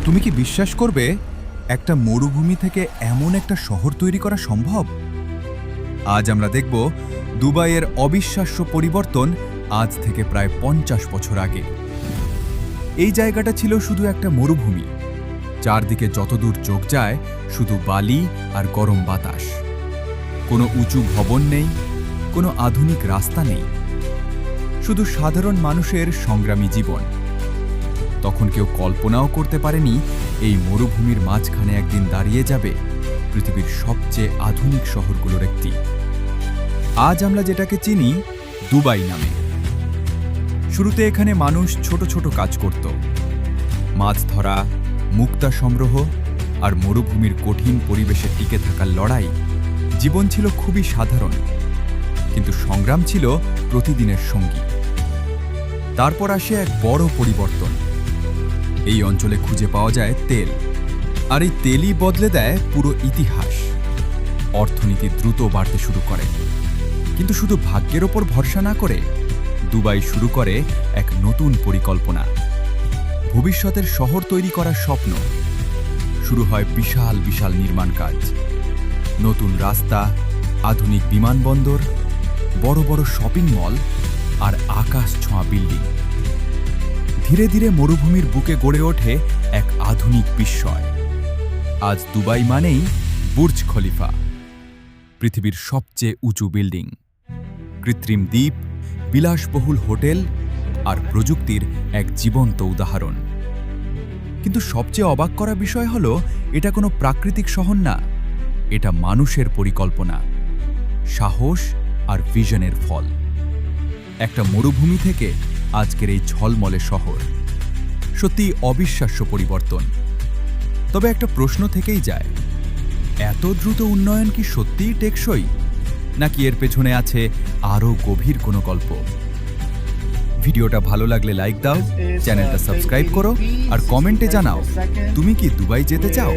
তুমি কি বিশ্বাস করবে একটা মরুভূমি থেকে এমন একটা শহর তৈরি করা সম্ভব? আজ আমরা দেখব দুবাইয়ের অবিশ্বাস্য পরিবর্তন আজ থেকে প্রায় ৫০ বছর আগে। এই জায়গাটা ছিল শুধু একটা মরুভূমি, চারদিকে যতদূর চোখ যায় শুধু বালি আর গরম বাতাস। কোনো উঁচু ভবন নেই, কোনো আধুনিক রাস্তা নেই, শুধু সাধারণ মানুষের সংগ্রামী জীবন। তখন কেউ কল্পনাও করতে পারেনি এই মরুভূমির মাঝখানে একদিন দাঁড়িয়ে যাবে পৃথিবীর সবচেয়ে আধুনিক শহরগুলোর একটি। আজ আমরা যেটাকে চিনি দুবাই নামে। শুরুতে এখানে মানুষ ছোট ছোট কাজ করত, মাছ ধরা, মুক্তা সংগ্রহ আর মরুভূমির কঠিন পরিবেশে টিকে থাকার লড়াই। জীবন ছিল খুবই সাধারণ, কিন্তু সংগ্রাম ছিল প্রতিদিনের সঙ্গী। তারপর আসে এক বড় পরিবর্তন। এই অঞ্চলে খুঁজে পাওয়া যায় তেল, আর এই তেলই বদলে দেয় পুরো ইতিহাস। অর্থনীতি দ্রুত বাড়তে শুরু করে, কিন্তু শুধু ভাগ্যের ওপর ভরসা না করে দুবাই শুরু করে এক নতুন পরিকল্পনা। ভবিষ্যতের শহর তৈরি করার স্বপ্ন। শুরু হয় বিশাল বিশাল নির্মাণ কাজ, নতুন রাস্তা, আধুনিক বিমানবন্দর, বড় বড় শপিং মল আর আকাশ ছোঁয়া বিল্ডিং। ধীরে ধীরে মরুভূমির বুকে গড়ে ওঠে এক আধুনিক বিস্ময়। আজ দুবাই মানেই বুর্জ খলিফা, পৃথিবীর সবচেয়ে উঁচু বিল্ডিং, কৃত্রিম দ্বীপ, বিলাসবহুল হোটেল আর প্রযুক্তির এক জীবন্ত উদাহরণ। কিন্তু সবচেয়ে অবাক করা বিষয় হলো, এটা কোনো প্রাকৃতিক শহর না, এটা মানুষের পরিকল্পনা, সাহস আর ভিশনের ফল। একটা মরুভূমি থেকে আজকের এই ঝলমলে শহর, সত্যি অবিশ্বাস্য পরিবর্তন। তবে একটা প্রশ্ন থেকেই যায়, এত দ্রুত উন্নয়ন কি সত্যিই টেকসই, নাকি এর পেছনে আছে আরও গভীর কোনো গল্প? ভিডিওটা ভালো লাগলে লাইক দাও, চ্যানেলটা সাবস্ক্রাইব করো আর কমেন্টে জানাও তুমি কি দুবাই যেতে চাও।